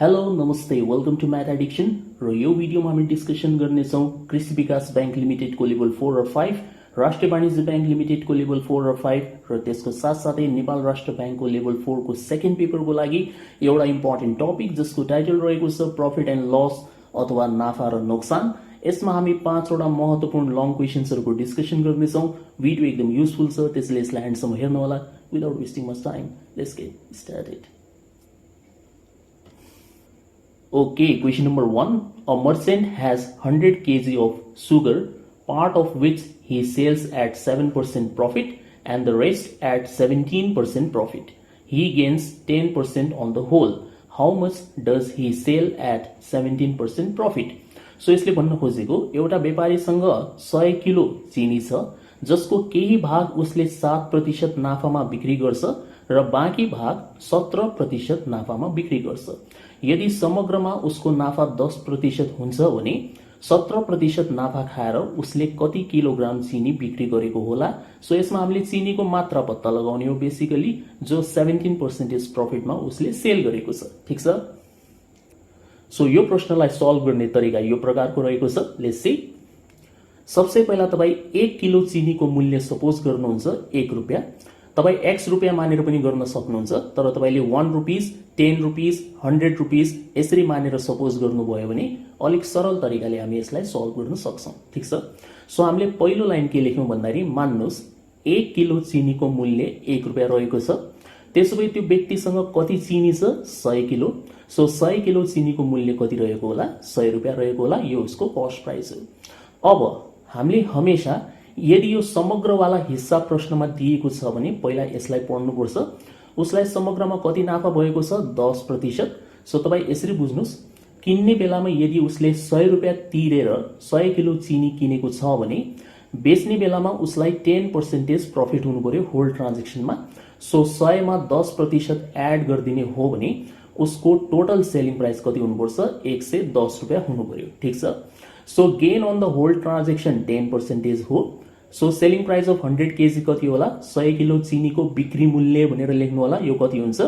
Hello नमस्ते welcome two math addiction र यो भिडियोमा हामी डिस्कसन गर्नेछौँ कृषि विकास बैंक लिमिटेडको लेभल 4 र 5, राष्ट्रिय वाणिज्य बैंक लिमिटेडको लेभल 4 र 5 र त्यसको साथसाथै नेपाल राष्ट्र बैंकको लेभल 4 को सेकेन्ड पेपरको लागि एउटा इम्पोर्टेन्ट टपिक जसको टाइटल रहेको छ प्रॉफिट एन्ड लस अथवा नाफा र नोक्सान। यसमा हामी 5 वटा महत्त्वपूर्ण लङ क्वेशन्सहरुको डिस्कसन गर्नेछौँ। भिडियो एकदम युजफुल छ, त्यसैले यसलाई एन्डसम्म हेर्नु होला। Without wasting much time, let's get started. Okay, question number 1. A merchant has 100 kg of sugar, part of which he sells at 7% profit and the rest at 17% profit. He gains 10% on the whole. How much does he sell at 17% profit? So यसले भन्न खोजेको एउटा व्यापारीसँग 100 kilo चिनी छ जसको केही भाग उसले 7% नाफामा बिक्री गर्छ र बाँकी भाग 17% नाफामा बिक्री गर्छ। यदि समग्रमा उसको नाफा 10% हुन्छ भने 17% नाफा खाएर उसले कति किलोग्राम चिनी बिक्री गरेको होला। सो यसमा हामीले चिनीको मात्रा पत्ता लगाउने हो बेसिकली, जो 17% प्रफिटमा उसले सेल गरेको छ। ठीक छ। सो यो प्रश्नलाई सल्भ गर्ने तरिका यो प्रकारको रहेको छ। Let's see. सबसे पहिला तपाई 1 किलो चिनीको मूल्य सपोज गर्नुहुन्छ 1 रुपैयाँ। तपाई x रुपैयाँ मानेर पनि गर्न सक्नुहुन्छ, तर तपाईले 1 रुपीस, 10 रुपीस, 100 रुपीस यसरी मानेर सपोज गर्नुभयो भने अलिक सरल तरिकाले हामी यसलाई सल्भ गर्न सक्छौं। ठीक छ। सो हामीले पहिलो लाइन के लेख्यौं भन्दाखेरि मान्नुस् 1 किलो चिनीको मूल्य 1 रुपैयाँ रहेको छ। त्यसोभए त्यो व्यक्तिसँग कति चिनी छ? 100 किलो। सो 100 किलो चिनीको मूल्य कति रहेको होला? 100 रुपैयाँ रहेको होला। यो उसको कस्ट प्राइस हो। अब हामीले हमेशा यदि यो समग्रवाला हिस्सा प्रश्नमा दिएको छ भने पहिला यसलाई पढ्नुपर्छ। उसलाई समग्रमा कति नाफा भएको छ? 10%। सो तपाई यसरी बुझ्नुस्, किन्ने बेलामा यदि उसले 100 रुपैयाँ तिरेर 100 किलो चिनी किनेको छ भने बेच्ने बेलामा उसलाई 10% प्रफिट हुनु पर्यो होल ट्रान्जेक्सनमा। सो 100 मा 10% एड गरिदिने हो भने उसको टोटल सेलिङ प्राइस कति हुनुपर्छ? 110 रुपैयाँ हुनु पर्यो। ठीक छ। So gain on the whole transaction 10% हो। So selling price of 100 KG कति होला? 100 किलो चिनीको बिक्री मूल्य भनेर लेख्नु होला। यो कति हुन्छ?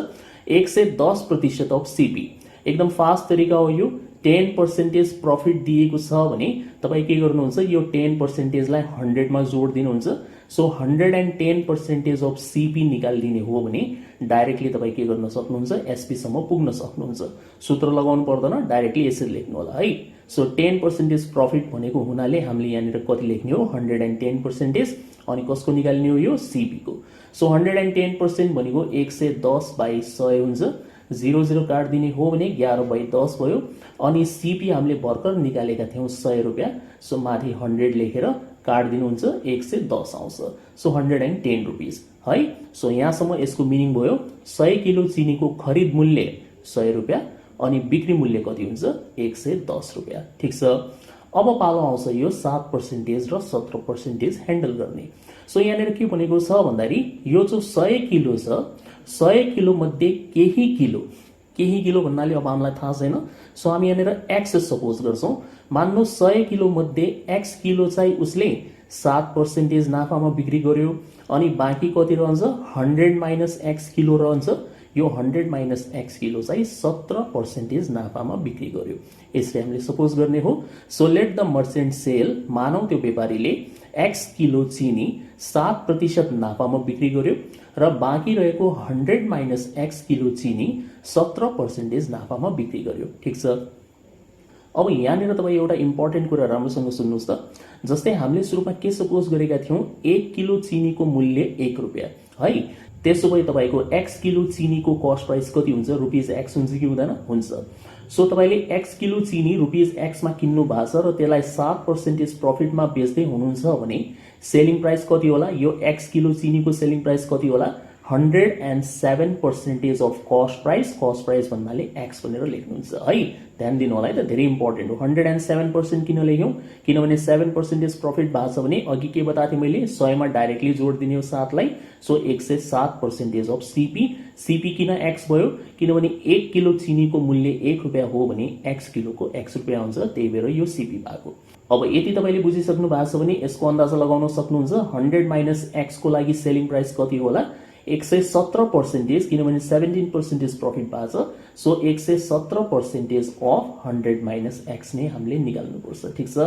110% अफ सीपी। एकदम फास्ट तरिका हो यो। 10% प्रफिट दिएको छ भने तपाई के गर्नुहुन्छ? यो 10% लाई 100 मा जोड दिनुहुन्छ। सो 110% अफ सीपी निकाल्दिने हो भने डाइरेक्टली तपाई के गर्न सक्नुहुन्छ? एसपी सम्म पुग्न सक्नुहुन्छ। सूत्र लगाउनु पर्दैन, डाइरेक्टली यसरी लेख्नु होला है। सो 10% प्रफिट भनेको हुनाले हामीले यहाँनिर कति लेख्ने हो? 110%। अनि कसको निकाल्ने हो? यो सीपी को। सो 110% भनेको 110/100 हुन्छ। 0 काट्दिने हो भने 11/10 भयो। अनि सीपी हामीले भर्खर निकालेका थियौं 100 रुपैयाँ। सो माथि 100 लेखेर काट्दिनुहुन्छ 110 आउँछ। सो 110 रुपीस है। सो यहाँसम्म यसको मिनिङ भयो 100 किलो चिनीको खरिद मूल्य 100 रुपैयाँ अनि बिक्री मूल्य कति हुन्छ? 110 रुपैयाँ। ठीक छ। अब पालो आउँछ यो 7% र 17% ह्यान्डल गर्ने। सो यहाँनिर के भनेको छ भन्दाखेरि यो जो 100 किलो छ, 100 किलो मध्ये केही किलो भन्नाले अब हामीलाई थाहा छैन। सो हामी यहाँनिर x सपोज गर्छौं। मान्नु 100 किलो मध्ये x किलो चाहिँ उसले 7% नाफामा बिक्री गर्यो अनि बाँकी कति रहन्छ? 100 माइनस x किलो रहन्छ। यो 100 माइनस x किलो चाहिँ 17% नाफामा बिक्री गर्यो। यसले हामीले सपोज गर्ने हो। So let the merchant sell, मानौ त्यो व्यापारीले x किलो चिनी 7% नाफामा बिक्री गर्यो र बाँकी रहेको 100 माइनस x किलो चिनी 17% नाफामा बिक्री गर्यो। ठीक छ। अब यहाँनिर तपाई एउटा इम्पोर्टेन्ट कुरा राम्रोसँग सुन्नुस् त। जस्तै हामीले सुरुमा के सपोज गरेका थियौं? 1 किलो चिनीको मूल्य 1 रुपैयाँ है। त्यसोभए तपाईको x किलो चिनीको कस्ट प्राइस कति हुन्छ? रुपीस x हुन्छ कि हुँदैन? हुन्छ। सो तपाईले x किलो चिनी रुपीस x मा किन्नु भएको छ र त्यसलाई 7% प्रफिटमा बेच्दै हुनुहुन्छ भने सेलिङ प्राइस कति होला? यो x किलो चिनीको सेलिङ प्राइस कति होला? 107% अफ कस्ट प्राइस भन्नाले x भनेर लेख्नुहुन्छ है। ध्यान दिनु होला है त, धेरै इम्पोर्टेन्ट हो। 107% किन लेख्यौं? किनभने 7% प्रफिट भएको छ भने अघि के बताथे मैले? 100 मा डाइरेक्टली जोड दिने हो 7 लाई। So 107% of CP. सीपी किन x भयो? किनभने 1 किलो चिनीको मूल्य 1 रुपैयाँ हो भने x किलोको x रुपैयाँ हुन्छ, त्यही भएर यो सीपी भएको। अब यति तपाईले बुझिसक्नु भएको छ भने यसको अन्दाजा लगाउन सक्नुहुन्छ। 100 माइनस x को लागि सेलिङ प्राइस कति होला? 117% किनभने 17% प्रफिट भएको छ। सो 117% अफ 100 माइनस एक्स नै हामीले निकाल्नुपर्छ। ठिक छ।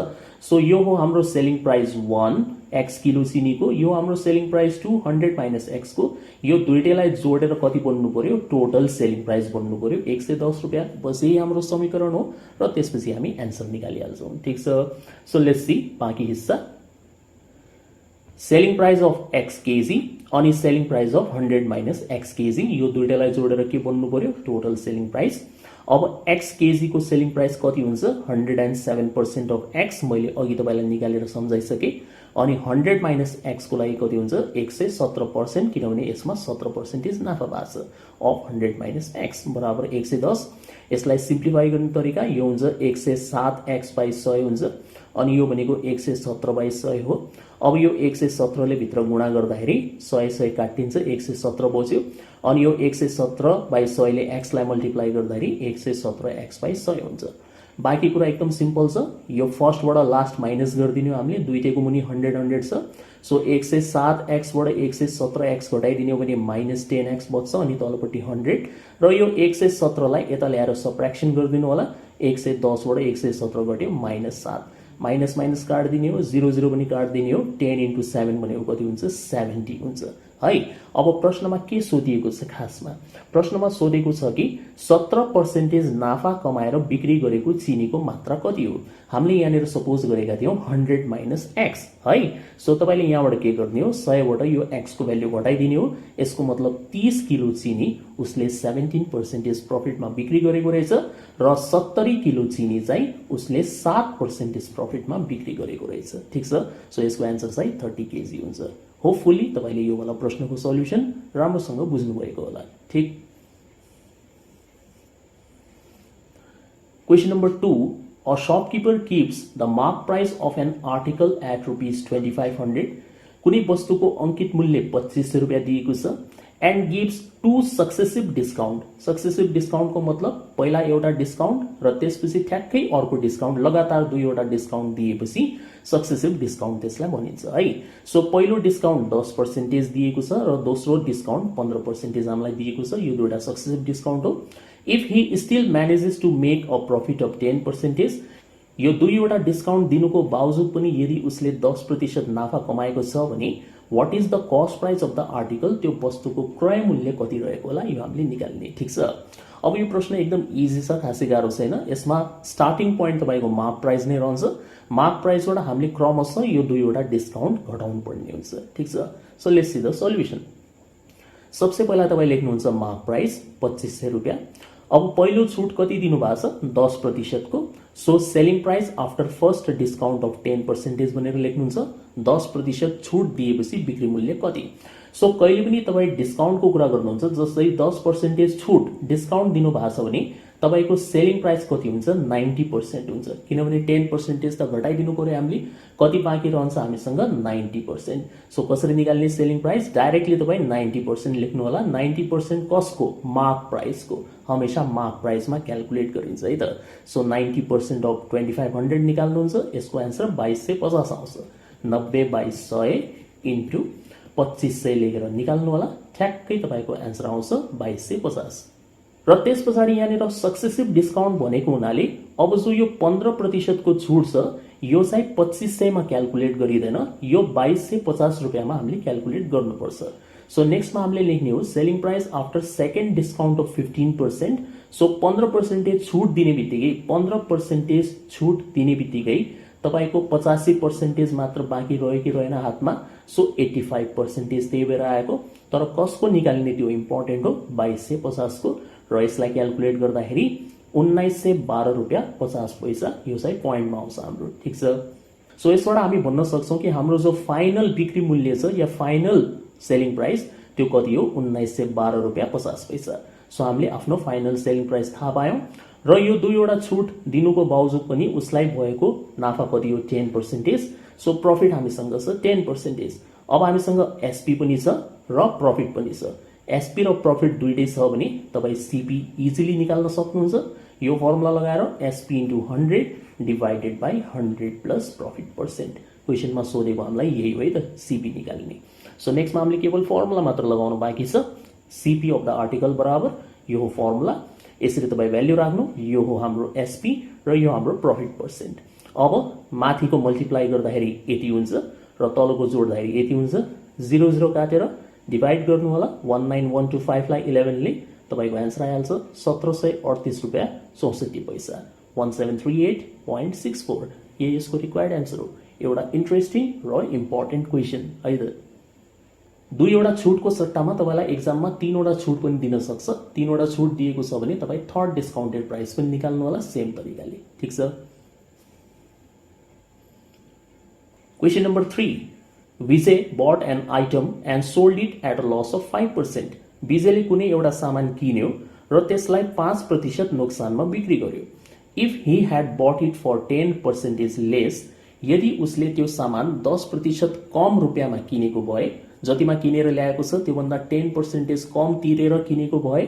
सो यो हो हाम्रो सेलिङ प्राइस 1 एक्स किलो चिनीको, यो हाम्रो सेलिङ प्राइस 2 100 माइनस एक्स को, यो दुईटैलाई जोडेर कति बन्नु पर्यो, टोटल सेलिङ प्राइस बन्नु पर्यो 110 रुपैयाँ। बस यही हाम्रो समीकरण हो र त्यसपछि हामी एन्सर निकालिहाल्छौँ। ठिक छ। सो लेट्स सी बाँकी हिस्सा। Selling price of x KG अनि selling price of 100 minus x KG, यो दुईटैलाई जोडेर के बन्नु पर्यो, टोटल सेलिङ प्राइस। अब एक्स केजी को सेलिङ प्राइस कति हुन्छ, 107% अफ एक्स, मैले अघि तपाईलाई निकालेर सम्झाइसके। अनि 100 माइनस एक्स को लागि कति हुन्छ, 117%, किनभने यसमा 17% नाफा भएको छ अफ 100 माइनस एक्स बराबर 110। यसलाई सिम्प्लिफाई गर्ने तरिका यो हुन्छ 107 एक्स बाई 100 हुन्छ, अनि यो भनेको 117 बाई 100 हो। अब यो 117 ले भित्र गुणा गर्दाखेरि 100 काटिन्छ, 117 बच्यो। अनि यो 117 बाई 100 ले एक्स लाई मल्टिप्लाई गर्दाखेरि 117 एक्स बाई 100 हुन्छ। बाँकी कुरा एकदम सिम्पल छ, यो फर्स्टबाट लास्ट माइनस गरिदिने हो हामीले, दुईटैको मुनि 100 100 छ। सो 107 एक्सबाट 117 एक्स घटाइदिने हो भने माइनस 10 एक्स बच्छ, अनि तलपट्टि 100 र यो 117 लाई यता ल्याएर सब्ट्र्याक्सन गरिदिनु होला। 110 बाट 117 घट्यो माइनस 7, माइनस माइनस काट्दिने हो, 0 0 पनि काट्दिने हो। 10 into 7 भनेको कति हुन्छ, 70 हुन्छ है। अब प्रश्नमा के सोधिएको छ, खासमा प्रश्नमा सोधेको छ कि 17% नाफा कमाएर बिक्री गरेको चिनीको मात्रा कति हो। हामीले यहाँनिर सपोज गरेका थियौं 100 माइनस एक्स है। सो तपाईले यहाँबाट के गर्ने हो, 100 बाट यो एक्स को भ्यालु घटाइदिने हो। यसको मतलब 30 किलो चिनी उसले 17% प्रफिटमा बिक्री गरेको रहेछ र 70 किलो चिनी चाहिँ उसले 7% प्रफिटमा बिक्री गरेको रहेछ। ठीक छ। सो यसको एन्सर चाहिँ 30 केजी हुन्छ। होपफुली तपाईले यो वाला प्रश्नको सल्युसन राम्रोसँग बुझ्नु भएको होला। ठीक। Question number 2. A shopkeeper keeps the mark price of an article at rupees 2500. कुनै वस्तुको अंकित मूल्य 2500 रुपैयाँ दिएको छ and gives two successive discount. Successive discount को मतलब पहिला एउटा डिस्काउन्ट र त्यसपछि ठ्याक्कै अर्को डिस्काउन्ट, लगातार दुईवटा डिस्काउन्ट दिएपछि सक्सेसिभ डिस्काउन्ट त्यसलाई भनिन्छ है। सो पहिलो डिस्काउन्ट 10% दिएको छ र दोस्रो डिस्काउन्ट 15% हामीलाई दिएको छ। यो दुईटा सक्सेसिभ डिस्काउन्ट हो। If he still manages to make a profit of 10%, यो दुईवटा डिस्काउन्ट दिनुको बावजुद पनि यदि उसले 10% नाफा कमाएको छ भने what is the cost price of the article, त्यो वस्तुको क्रय मूल्य कति रहेको होला, यो हामीले निकाल्ने। ठीक छ। अब यो प्रश्न एकदम इजी छ, खासै गाह्रो छैन। यसमा स्टार्टिङ पोइन्ट तपाईको मार्क प्राइस नै रहन्छ। मार्क प्राइसबाट हामीले क्रमशः यो दुईवटा डिस्काउन्ट घटाउनु पर्ने हुन्छ। ठीक छ। So let's see the solution. सबसे पहिला तपाई लेख्नुहुन्छ मार्क प्राइस 2500 रुपैयाँ। अब पहिलो छुट कति दिनु भएको छ, 10% को। So selling price after first discount of 10% भनेर लेख्नुहुन्छ। 10% छुट दिएपछि बिक्री मूल्य कति। सो कहिले पनि तपाई डिस्काउन्टको कुरा गर्नुहुन्छ, जस्तै 10% छुट डिस्काउन्ट दिनु भएको छ भने तपाईको सेलिङ प्राइस कति हुन्छ, 90% हुन्छ, किनभने 10% त घटाइदिनु पर्यो हामीले। कति बाँकी रहन्छ हामीसँग, 90%। सो कसरी निकाल्ने सेलिङ प्राइस, डाइरेक्टली तपाई 90% लेख्नु होला। 90% कसको, मार्क प्राइसको। हमेशा मार्क प्राइसमा क्याल्कुलेट गरिन्छ है त। सो 90% अफ 2500 निकाल्नुहुन्छ, यसको एन्सर 2250 आउँछ। 90/100 इन्टु 2500 लेखेर निकाल्नु होला, ठ्याक्कै तपाईको एन्सर आउँछ 2250। र त्यस पछाडि यहाँनिर सक्सेसिभ डिस्काउन्ट भनेको हुनाले अब जो यो 15% को छुट छ यो चाहिँ 2500 मा क्याल्कुलेट गरिदैन, यो 2250 रुपैयाँमा हामीले क्याल्कुलेट गर्नुपर्छ। सो नेक्स्टमा हामीले लेख्ने हो selling price after second discount of 15%। So 15% छुट दिने बित्तिकै 15% छुट दिने बित्तिकै तपाईको 85% मात्र बाँकी रह्यो कि रहेन हातमा। सो 85% त्यही भएर आएको, तर कसको निकाल्ने त्यो इम्पोर्टेन्ट हो, 2250 को। र यसलाई क्याल्कुलेट गर्दाखेरि 1912 रुपैयाँ 50 पैसा, यो चाहिँ पोइन्टमा आउँछ हाम्रो। ठीक छ। सो यसबाट हामी भन्न सक्छौं कि हाम्रो जो फाइनल बिक्री मूल्य छ या फाइनल सेलिङ प्राइस त्यो कति हो, 1912 रुपैयाँ 50 पैसा। सो हामीले आफ्नो फाइनल सेलिङ प्राइस थाहा पायौं र यो दुईवटा छुट दिनुको बावजुद पनि उसलाई भएको नाफा कति हो, 10%। सो प्रफिट हामीसँग छ 10%। अब हामीसँग एसपी पनि छ र प्रफिट पनि छ। एसपी र प्रफिट दुईटै छ भने तपाई सीपी इजिली निकाल्न सक्नुहुन्छ। यो फर्मुला लगाएर SP into 100 divided by 100 plus profit percent, क्वेसनमा सोधेको हामीलाई यही हो है त, सीपी निकाल्ने। सो नेक्स्टमा हामीले केवल फर्मुला मात्र लगाउनु बाँकी छ। सीपी अफ द आर्टिकल बराबर यो हो फर्मुला, यसरी तपाईँ भ्याल्यु राख्नु, यो हो हाम्रो एसपी र यो हाम्रो प्रफिट पर्सेन्ट। अब माथिको मल्टिप्लाई गर्दाखेरि यति हुन्छ र तलको जोड्दाखेरि यति हुन्छ। 0 0 काटेर डिभाइड गर्नु होला, 19125 लाई 11 ले तपाईको आन्सर आइहाल्छ 1738 रुपैयाँ 64 पैसा, 1738.64। यही यसको रिक्वायर्ड आन्सर हो। एउटा इन्ट्रेस्टिङ र इम्पोर्टेन्ट क्वेसन है त। दुईवटा छुटको सट्टामा तपाईलाई एक्जाममा 3वटा छुट पनि दिन सक्छ। 3वटा छुट दिएको छ भने तपाईँ थर्ड डिस्काउन्टेड प्राइस पनि निकाल्नु होला सेम तरिकाले, ठीक छ। Question number 3, Vijay bought an item and sold it at a loss of 5%। विजयले कुनै एउटा सामान किन्यो र त्यसलाई 5% नोक्सानमा बिक्री गर्यो। If he had bought it for 10% less, यदि उसले त्यो सामान 10% कम रुपियाँमा किनेको भए, जतिमा किनेर ल्याएको छ त्योभन्दा 10% कम तिरेर किनेको भए,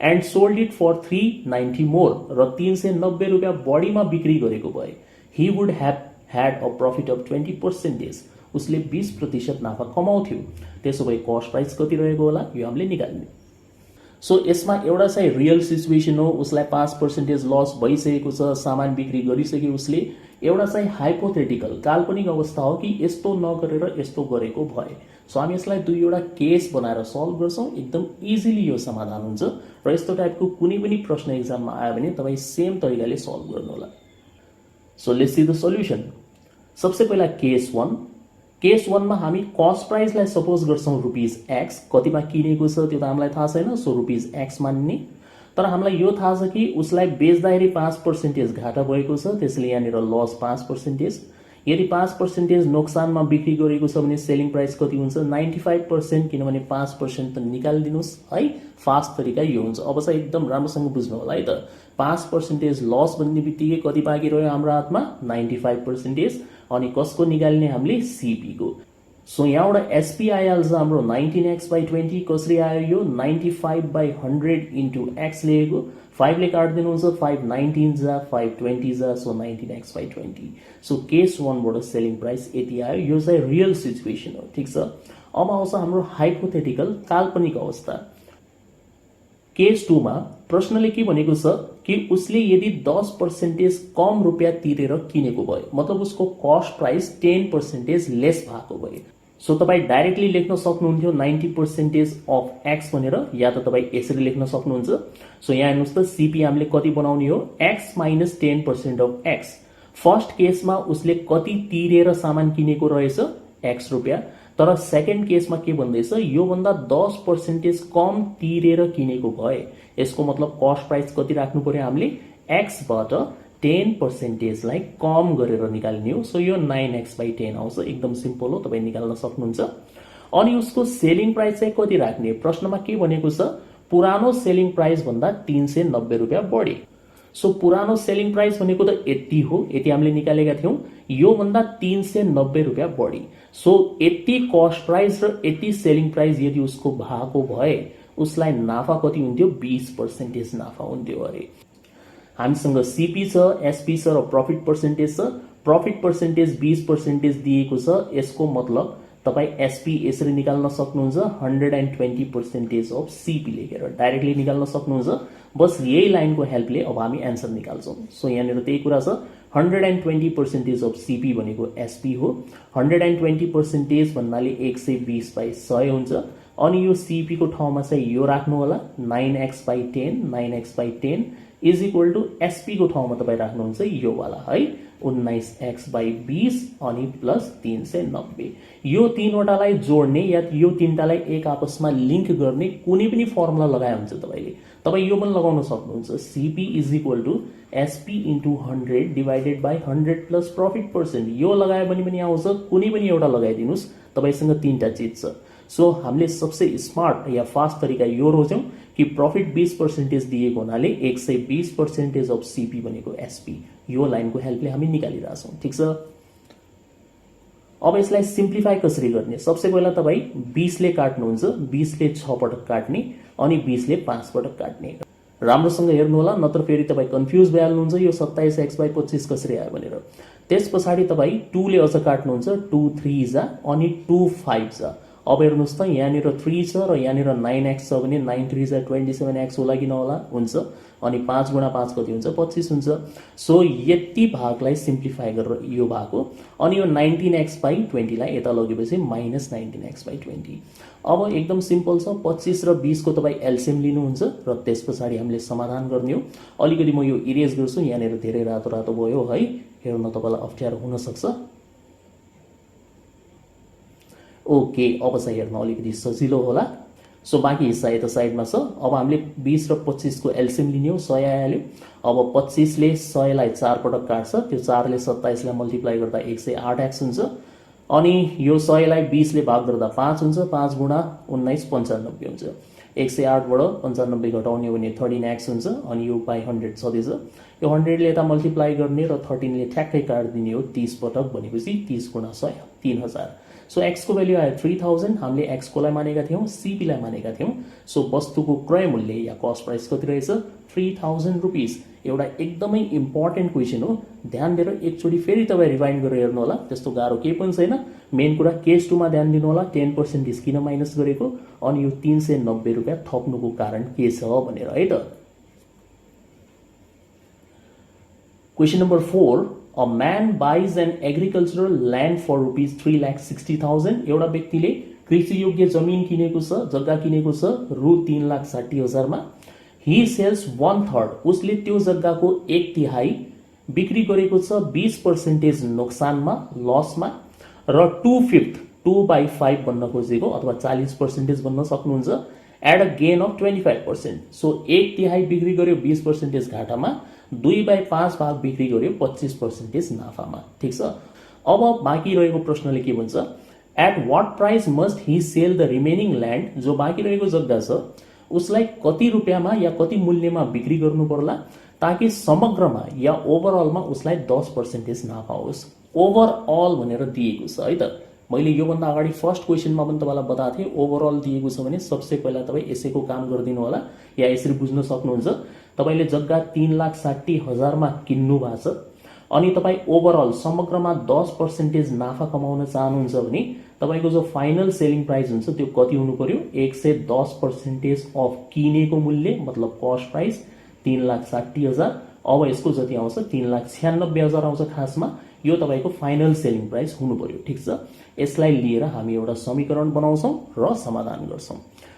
and sold it for 390 more र 390 रुपियाँ बढीमा बिक्री गरेको भए, he would have had a profit of 20%। उसले 20% नाफा कमाउँथ्यो। त्यसो भए कस्ट प्राइस कति रहेको होला, यो हामीले निकाल्ने। सो यसमा एउटा चाहिँ रियल सिचुएसन हो, उसलाई 5% लस भइसकेको छ, सामान बिक्री गरिसक्यो उसले। एउटा चाहिँ हाइपोथेटिकल काल्पनिक अवस्था हो कि यस्तो नगरेर यस्तो गरेको भए। सो हामी यसलाई दुईवटा केस बनाएर सल्भ गर्छौं। एकदम इजिली यो समाधान हुन्छ र यस्तो टाइपको कुनै पनि प्रश्न एक्जाममा आयो भने तपाईँ सेम तरिकाले सल्भ गर्नु होला। So let's see the solution. सबसे पहिला केस 1। केस 1 मा हामी कस्ट प्राइसलाई सपोज गर्छौं ₹X, कतिमा किनेको छ त्यो त हामीलाई थाहा छैन, सो ₹X मान्ने। तर हामीलाई यो थाहा छ कि उसलाई बेच्दाखेरि 5% घाटा भएको छ, त्यसैले यहाँनिर लस 5%। यदि 5% नोक्सानमा बिक्री गरेको छ भने सेलिङ प्राइस कति हुन्छ, 95%, किनभने 5% त निकालिदिनुस् है। फास्ट तरिका यो हुन्छ। अब चाहिँ एकदम राम्रोसँग बुझ्नु होला है त। 5% लस भन्ने बित्तिकै कति बाँकी रह्यो हाम्रो हातमा, 95%। अनि कसको निकाल्ने हामीले, सीपी को। सो यहाँबाट एसपी आइहाल्छ हाम्रो 19x/20। कसरी आयो यो, 95/100 इन्टु x लेखेको, 5 ले काट्दिनुहुन्छ, 5 19 जा, 5 20 जा, सो 19x/20। सो केस 1 बाट सेलिङ प्राइस यति आयो। यो चाहिँ रियल सिचुएसन हो, ठीक छ। अब आउँछ हाम्रो हाइपोथेटिकल काल्पनिक अवस्था। केस 2 मा प्रश्नले के भनेको छ कि उसले यदि 10% कम रुपियाँ तिरेर किनेको भए, मतलब उसको कस्ट प्राइस 10% लेस भएको भए। सो तपाईँ डाइरेक्टली लेख्न सक्नुहुन्थ्यो 90% अफ x भनेर, या त तपाईँ यसरी लेख्न सक्नुहुन्छ। सो यहाँ हेर्नुहोस् त, सीपी हामीले कति बनाउने हो, x minus 10% of x। First केसमा उसले कति तिरेर सामान किनेको रहेछ, x रुपियाँ। तर सेकेन्ड केसमा के भन्दैछ, यो भन्दा 10% कम तिरेर किनेको भए, यसको मतलब कस्ट प्राइस कति राख्नु पर्यो हामीले, x बाट 10% लाई कम गरेर निकाल्ने हो। सो यो 9x/10 आउँछ। एकदम सिम्पल हो, तपाईँ निकाल्न सक्नुहुन्छ। अनि उसको सेलिङ प्राइस चाहिँ कति राख्ने, प्रश्नमा के भनेको छ, पुरानो सेलिङ प्राइस भन्दा 390 रुपियाँ बढी। सो पुरानो सेलिङ प्राइस भनेको त यति हो, यति हामीले निकालेका थियौं। यो भन्दा 390 रुपियाँ बढी। सो यति कस्ट प्राइस र यति सेलिङ प्राइस यदि उसको भएको भए, उसलाई नाफा कति हुन्थ्यो, 20% नाफा हुन्थ्यो अरे। हामीसँग सीपी छ, एसपी छ र प्रफिट पर्सेन्टेज छ। प्रफिट पर्सेन्टेज 20% दिएको छ, यसको मतलब तपाईँ एसपी यसरी निकाल्न सक्नुहुन्छ, 120% अफ सीपी लेखेर डाइरेक्टली निकाल्न सक्नुहुन्छ। बस यही लाइनको हेल्पले अब हामी एन्सर निकाल्छौं। सो यहाँनिर त्यही कुरा छ, 120% अफ सीपी भनेको एसपी हो। 120% भन्नाले 120/100 हुन्छ। अनि यो सीपी को ठाउँमा चाहिँ यो राख्नु होला, 9x/10, 9x/10 is equal to SP को ठाउँमा तपाईँ राख्नुहुन्छ यो वाला है, 19x/20 अनि प्लस 390। यो तीनवटालाई जोड्ने या यो तीनटालाई एक आपसमा लिंक गर्ने कुनै पनि फर्मुला लगाए हुन्छ तपाईले। तपाईँ यो पनि लगाउन सक्नुहुन्छ, CP is equal to SP into 100 divided by 100 plus profit percent. यो लगाए पनि आउँछ, कुनै पनि एउटा लगाइदिनुस्, तपाईसँग तीनटा चीज छ। सो हामीले सबसे स्मार्ट या फास्ट तरिका यो रोज्यौं कि प्रफिट 20% दिएको हुनाले 120% अफ सीपी भनेको एसपी। यो लाइनको हेल्पले हामी निकालिरहेका छौं, ठीक छ। अब यसलाई सिम्प्लिफाई कसरी गर्ने, सबसे पहिला तपाईँ 20 ले काट्नुहुन्छ, 20 ले 6 पटक काट्ने अनि 20 ले 5 पटक काट्ने राम्रोसँग हेर्नु होला, नत्र फेरि तपाईँ कन्फ्युज भइहाल्नुहुन्छ यो 27x/25 कसरी आयो भनेर। त्यस पछाडि तपाईँ 2 ले अझ काट्नुहुन्छ, 2 3 जा अनि 2 5 जा। अब हेर्नुहोस् त यहाँनिर 3 छ र यहाँनिर 9x छ भने 9 3 जा 27x होला कि नहोला? हुन्छ। अनि 5 गुणा 5 कति हुन्छ? 25 हुन्छ। सो यति भागलाई सिम्प्लिफाई गरेर यो भएको, अनि यो 19x/20 लाई यता लगेपछि -19x/20। अब एकदम सिम्पल छ, 25 र 20 को तपाईँ एलसिएम लिनुहुन्छ र त्यस पछाडि हामीले समाधान गर्ने हो। अलिकति म यो इरेज गर्छु, यहाँनिर धेरै रातो रातो भयो है, हेर्न तपाईँलाई अप्ठ्यारो हुन सक्छ। ओके, अब चाहिँ हेर्न अलिकति सजिलो होला। सो बाँकी हिस्सा यता साइडमा छ। अब हामीले 20 र 25 को एलसिएम लिने हो, 100 आइहाल्यो। अब 25 ले 100 लाई 4 पटक काट्छ, त्यो 4 ले 27 लाई मल्टिप्लाई गर्दा 108x हुन्छ। अनि यो 100 लाई 20 ले भाग गर्दा 5 हुन्छ, 5 गुणा 19 95 हुन्छ। 108 बाट 95 घटाउने हो भने 13x हुन्छ, अनि यो बाई 100 छँदैछ। यो 100 ले यता मल्टिप्लाई गर्ने र 13 ले ठ्याक्कै काट्दिने हो 30 पटक, भनेपछि 30 गुणा 100 3000। सो x को भ्याल्यू आयो 3000। हामीले x को लाई मानेका थियौं, CP लाई मानेका थियौं। सो वस्तुको क्रय मूल्य या कस्ट प्राइस कति रहेछ? 3000 रुपीस। एउटा एकदमै इम्पोर्टेन्ट क्वेशन हो, ध्यान दिएर एकचोटि फेरि तपाईँ रिवाइन्ड गरेर हेर्नु होला, त्यस्तो गाह्रो केही पनि छैन। मेन कुरा केस 2 मा ध्यान दिनु होला, 10% किन माइनस गरेको, अनि यो 390 रुपैयाँ थप्नुको कारण के छ भनेर है त। Question number 4, a man buys an agricultural land for rupees 3,60,000। एउटा व्यक्तिले कृषि योग्य जमिन किनेको छ, जग्गा किनेको छ रु 3,60,000 मा। ही सेल्स 1/3, उसले त्यो जग्गाको 1/3 बिक्री गरेको छ 20% नोक्सानमा, लसमा, र 2/5 2/5 भन्न खोजेको, अथवा 40% भन्न सक्नुहुन्छ, at a gain of 25%। So 1/3 बिक्री गर्यो 20% घाटामा, 2/5 भाग बिक्री गर्यो 25% नाफामा। ठिक छ। अब बाँकी रहेको प्रश्नले के भन्छ? At what price must he sell the remaining land? जो बाँकी रहेको जग्गा छ उसलाई कति रुपियाँमा या कति मूल्यमा बिक्री गर्नु पर्ला ताकि समग्रमा या ओभरअलमा उसलाई 10% नाफा होस्? ओभरअल भनेर दिएको छ है त। मैले योभन्दा अगाडि फर्स्ट क्वेशनमा पनि तपाईँलाई बताएको थिएँ, ओभरअल दिएको छ भने सबसे पहिला तपाईँ यसैको काम गरिदिनु होला, या यसरी बुझ्न सक्नुहुन्छ। तपाईले जग्गा 3,60,000 मा किन्नु भएको छ, अनि तपाईँ ओभरअल समग्रमा 10% नाफा कमाउन चाहनुहुन्छ भने तपाईको जो फाइनल सेलिङ प्राइस हुन्छ त्यो कति हुनु पर्यो? 110% अफ किनेको मूल्य, मतलब कस्ट प्राइस 3,60,000। अब यसको जति आउँछ 3,96,000 आउँछ खासमा, यो तपाईको फाइनल सेलिङ प्राइस हुनु पर्यो। ठिक छ। यसलाई लिएर हामी एउटा समीकरण बनाउँछौं र समाधान गर्छौं।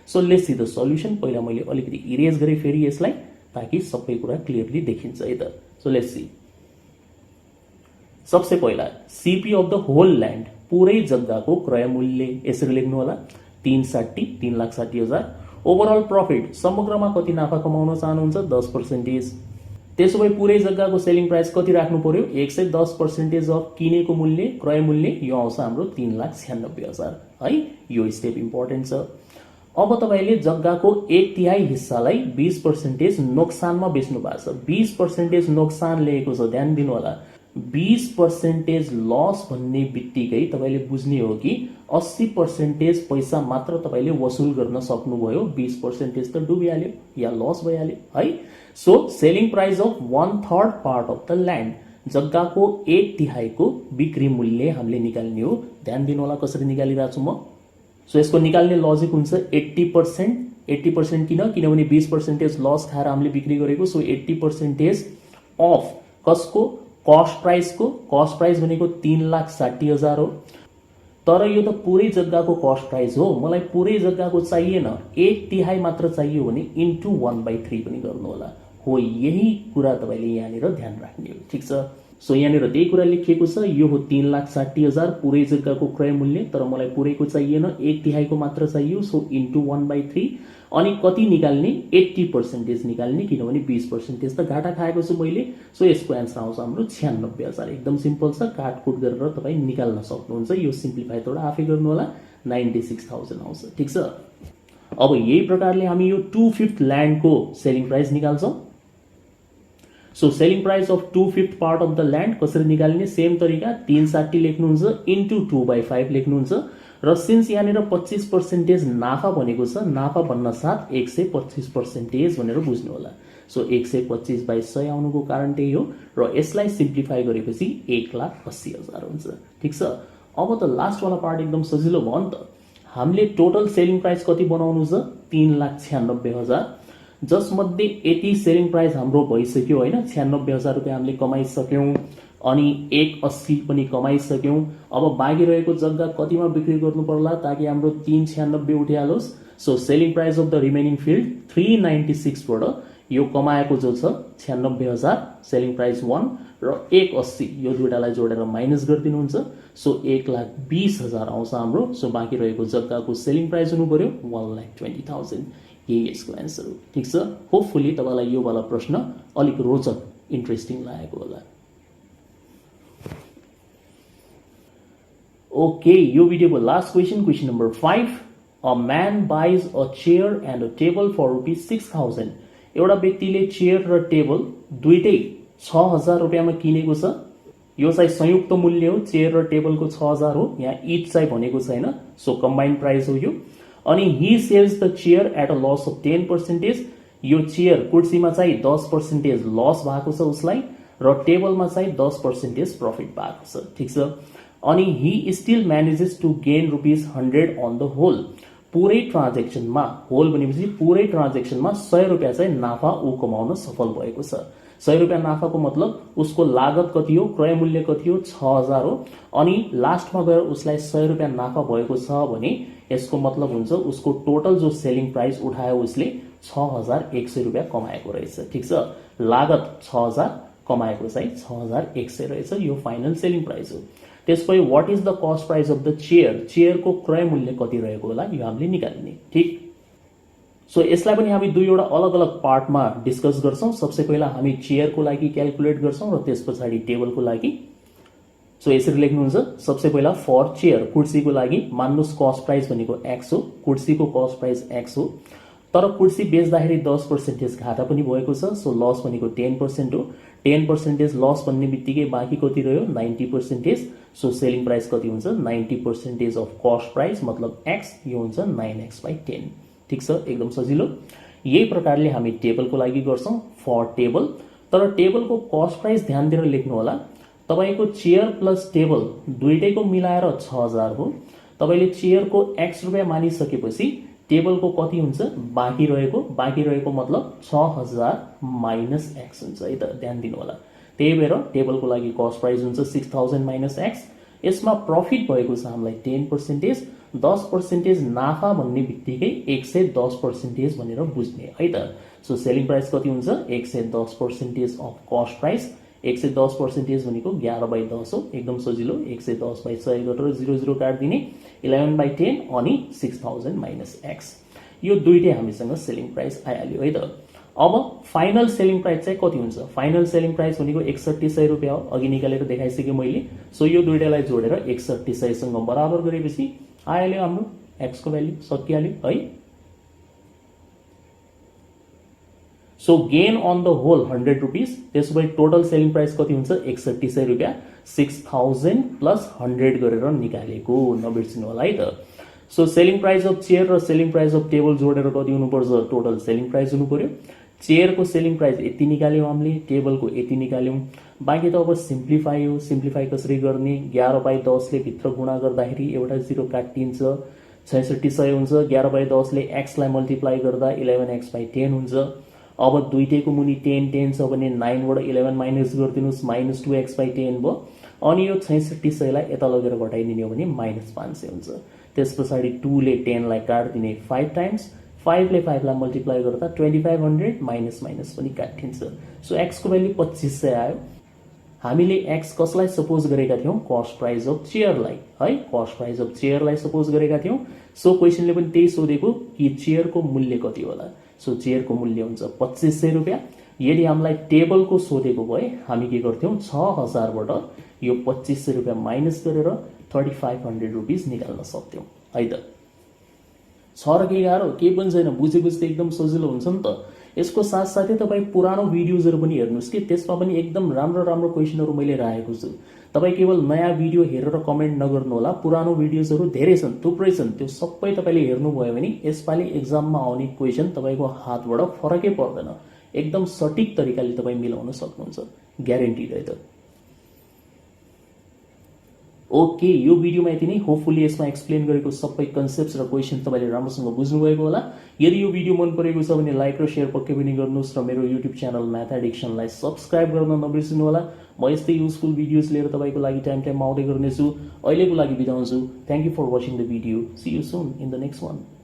So let's see the solution. पहिला मैले अलिकति इरेज गरे फेरि यसलाई, ताकि सबै कुरा क्लियरली देखिन्छ है त। So let's see. सबसे पहिला CP of the whole land, पुरै जग्गाको क्रय मूल्य यसरी लेख्नु होला, 3,60,000। ओभरअल प्रॉफिट, समग्रमा कति नाफा कमाउन चाहनुहुन्छ? 10%। त्यसो भए पुरै जग्गाको सेलिङ प्राइस कति राख्नु पर्यो? 110% अफ किनेको मूल्य, क्रय मूल्य, यो आउँछ हाम्रो 3,96,000 है। यो स्टेप इम्पोर्टेन्ट छ। अब तपाईले जग्गाको 1/3 हिस्सालाई 20% नोक्सानमा बेच्नु भएको छ। 20% नोक्सान लेखेको छ, ध्यान दिनु होला। 20% लस भन्ने बित्तिकै तपाईले बुझ्ने हो कि 80% पैसा मात्र तपाईले वसुल गर्न सक्नुभयो, 20% त डुबिहाल्यो या लस भइहाल्यो है। So selling price of 1/3 part of the land, जग्गाको 1/3 को बिक्री मूल्य हामीले निकाल्ने हो। ध्यान दिनु होला कसरी निकालिरहेको छु म। सो यसको निकाल्ने लजिक हुन्छ 80%। 80% किनभने 20% लस खाएर हामीले बिक्री गरेको। सो 80% अफ कसको? कस्ट प्राइसको। कस्ट प्राइस भनेको 3,60,000 हो, तर यो त पुरै जग्गाको कस्ट प्राइस हो। मलाई पुरै जग्गाको चाहिएन, 1/3 मात्र चाहियो भने इन्टु 1/3 पनि गर्नु होला। हो, यही कुरा तपाईले यहाँनिर ध्यान राख्ने हो। ठिक छ। सो यहाँनिर त्यही कुरा लेखिएको छ, यो हो 3,60,000 पुरै जग्गाको क्रय मूल्य, तर मलाई पुरैको चाहिएन, 1/3 को मात्र चाहियो। So into 1/3। अनि कति निकाल्ने? 80% निकाल्ने, किनभने 20% त घाटा खाएको छु मैले। सो यसको एन्सर आउँछ हाम्रो 96,000। एकदम सिम्पल छ, काटकुट गरेर तपाईँ निकाल्न सक्नुहुन्छ। यो सिम्प्लिफाई थोडा आफै गर्नु होला, 96,000 आउँछ। ठिक छ। अब यही प्रकारले हामी यो 2/5 ल्यान्डको सेलिङ प्राइस निकाल्छौं। So selling price of 2/5 part of the land कसरी निकाल्ने? सेम तरिका, 360 लेख्नुहुन्छ इन्टु 2/5 लेख्नुहुन्छ, र सिन्स यहाँनिर 25% नाफा भनेको छ, नाफा भन्न साथ 125% भनेर बुझ्नु होला। सो 125/100 आउनुको कारण त्यही हो र यसलाई सिम्प्लिफाई गरेपछि 1,80,000 हुन्छ। ठीक छ, अब त लास्ट वाला पार्ट एकदम सजिलो भयो नि त। हामीले टोटल सेलिङ प्राइस कति बनाउनु छ 3,96,000, जसमध्ये यति सेलिङ प्राइस हाम्रो भइसक्यो हैन, 96,000 रुपियाँ हामीले कमाइसक्यौं अनि 180 पनि कमाइसक्यौं। अब बाँकी रहेको जग्गा कतिमा बिक्री गर्नु पर्ला ताकि हाम्रो 396 उठिहालोस्। So selling price of the remaining field 396 बाट यो कमाएको जो छ 96,000 सेलिङ प्राइस 1 र 180 यो दुईटालाई जोडेर माइनस गरिदिनुहुन्छ। सो 1,20,000 आउँछ हाम्रो। सो बाँकी रहेको जग्गाको सेलिङ प्राइस हुनु पर्यो 1,20,000। यही यसको एन्सर हो। ठीक छ, होपफुली तपाईलाई यो वाला प्रश्न अलिक रोचक इन्ट्रेस्टिङ लागेको होला। ओके, यो भिडियोको last question number 5। A man buys a chair and a table for ₹6,000। एउटा व्यक्तिले चेयर र टेबल दुईटै 6,000 रुपियाँमा किनेको छ। यो चाहिँ संयुक्त मूल्य हो, चेयर र टेबलको 6,000 हो, यहाँ इच चाहिँ भनेको छैन। सो कम्बाइन्ड प्राइस हो यो। अनि he sells the chair at a loss of 10%। यो चेयर कुर्सीमा चाहिँ 10% लस भएको छ उसलाई र टेबलमा चाहिँ 10% प्रफिट भएको छ। ठीक छ, अनि he still manages to gain ₹100 on the whole. पुरै ट्रान्जेक्सनमा, होल भनेपछि पुरै ट्रान्जेक्सनमा 100 रुपियाँ चाहिँ नाफा ऊ कमाउन सफल भएको छ। 100 रुपियाँ नाफाको मतलब उसको लागत कति हो, क्रय मूल्य कति हो 6,000 हो, अनि लास्टमा गएर उसलाई 100 रुपियाँ नाफा भएको छ भने यसको मतलब हुन्छ उसको टोटल जो सेलिङ प्राइस उठायो उसले 6,100 रुपियाँ कमाएको रहेछ। ठीक छ, लागत 6,000 कमाएको चाहिँ 6,100 रहेछ। यो फाइनल सेलिङ प्राइस हो। त्यसपछि what is the cost price of the chair, चेयरको क्रय मूल्य कति रहेको होला यो हामीले निकाल्ने। ठीक, सो यसलाई पनि हामी दुईवटा अलग अलग पार्टमा डिस्कस गर्छौं। सबसे पहिला हामी चेयरको लागि क्याल्कुलेट गर्छौं र त्यसपछि टेबलको लागि। सो यसरी लेख्नुहुन्छ, सबसे पहिला फर चेयर, कुर्सीको लागि मान्नुस् कस्ट प्राइस भनेको x हो, कुर्सीको कस्ट प्राइस x हो, तर कुर्सी बेच्दाखेरि 10% घाटा पनि भएको छ। सो लस भनेको 10% हो। 10% लस भन्ने बित्तिकै बाँकी कति रह्यो 90%। सो सेलिङ प्राइस कति हुन्छ 90% अफ कस्ट प्राइस मतलब x, यो हुन्छ 9x/10। ठीक छ, एकदम सजिलो। यही प्रकारले हामी टेबलको लागि गर्छौं फर टेबल। तर टेबलको कस्ट प्राइस ध्यान दिएर लेख्नु होला। तपाईको चेयर प्लस टेबल दुईटैको मिलाएर 6,000 हो। तपाईले चेयरको x रुपियाँ मानिसकेपछि टेबलको कति हुन्छ बाँकी रहेको मतलब 6,000 माइनस x हुन्छ है त, ध्यान दिनु होला। त्यही भएर टेबलको लागि कस्ट प्राइस हुन्छ 6,000 माइनस x। यसमा प्रफिट भएको छ हामीलाई 10%, 10% नाफा भन्ने बित्तिकै 110% भनेर बुझ्ने है त। सो सेलिङ प्राइस कति हुन्छ 110% अफ कस्ट प्राइस। 110% भनेको 11/10 हो, एकदम सजिलो। 110/100 गरेर 00 काट्दिने, 11/10 अनि 6,000 माइनस x। यो दुईटै हामीसँग सेलिङ प्राइस आइहाल्यो है त। अब फाइनल सेलिङ प्राइस चाहिँ कति हुन्छ, फाइनल सेलिङ प्राइस भनेको 6100 रुपियाँ हो, अघि निकालेर देखाइसके मैले। सो यो दुईटालाई जोडेर 6100 सँग बराबर गरेपछि आइहाल्यो हाम्रो x को भ्यालु, सकिहाल्यो है। So gain on the whole 100 rupees, त्यसपछि टोटल सेलिङ प्राइस कति हुन्छ 6100 रुपियाँ, 6000 प्लस 100 गरेर निकालेको, नबिर्सिनु होला है त। So selling price of chair र सेलिङ प्राइस अफ टेबल जोडेर कति हुनुपर्छ, टोटल सेलिङ प्राइस हुनु पर्यो। चेयरको सेलिङ प्राइस यति निकाल्यौं हामीले, टेबलको यति निकाल्यौं। बाँकी त अब सिम्प्लिफाई हो, सिम्प्लिफाई कसरी गर्ने, 11/10 ले भित्र गुणा गर्दाखेरि एउटा 0 काटिन्छ, 6600 हुन्छ। 11/10 ले x लाई मल्टिप्लाई गर्दा 11x/10 हुन्छ। अब दुईटैको मुनि 10 10 छ भने 9 बाट 11 माइनस गरिदिनुस्, माइनस 2x/10 भयो। अनि यो 6600 लाई यता लगेर घटाइदिने हो भने माइनस 500 हुन्छ। त्यसपछि 2 ले 10 लाई काट्दिने 5 टाइम्स, 5 ले 5 लाई मल्टिप्लाई गर्दा 2500 माइनस माइनस पनि काटिन्छ। सो x को भ्यालु 2500 आयो। हामीले x कसलाई सपोज गरेका थियौं, कस्ट प्राइस अफ चेयरलाई है, कस्ट प्राइस अफ चेयरलाई सपोज गरेका थियौं। सो क्वेशनले पनि त्यही सोधेको कि चेयरको मूल्य कति होला। सो चेयरको मूल्य हुन्छ 2500 रुपियाँ। यदि हामीलाई टेबलको सोधेको भए हामी के गर्थ्यौं, 6000 बाट यो 2500 रुपियाँ माइनस गरेर 3500 रुपीज निकाल्न सक्थ्यौं है त। छ र के गाह्रो, के पनि छैन, बुझेपछि त एकदम सजिलो हुन्छ नि त। यसको साथसाथै तपाईं पुरानो भिडियोजहरु पनि हेर्नुस् कि, त्यसमा पनि एकदम राम्रो राम्रो क्वेशनहरु मैले राखेको छु। तपाई केवल नयाँ भिडियो हेरेर कमेन्ट नगर्नु होला, पुरानो भिडियोजहरु धेरै छन्, थुप्रै छन्, त्यो सबै तपाईले हेर्नुभयो भने यसपालि एक्जाममा आउने क्वेशन तपाईको हातबाट फरकै पर्दैन, एकदम सटिक तरिकाले तपाईँ मिलाउन सक्नुहुन्छ, ग्यारेन्टिड है त। ओके, यो भिडियोमा यति नै। होपफुली यसमा एक्सप्लेन गरेको सबै कन्सेप्ट्स र क्वेसन तपाईँले राम्रोसँग बुझ्नुभएको होला। यदि यो भिडियो मन परेको छ भने लाइक र सेयर पक्कै पनि गर्नुहोस् र मेरो युट्युब च्यानल म्याथ एडिक्सनलाई सब्सक्राइब गर्न नबिर्सिनु होला। म यस्तै युजफुल भिडियोज लिएर तपाईँको लागि टाइम टाइममा आउँदै गर्नेछु। अहिलेको लागि बिदा हुन्छु। Thank you for watching the video. See you soon in the next one.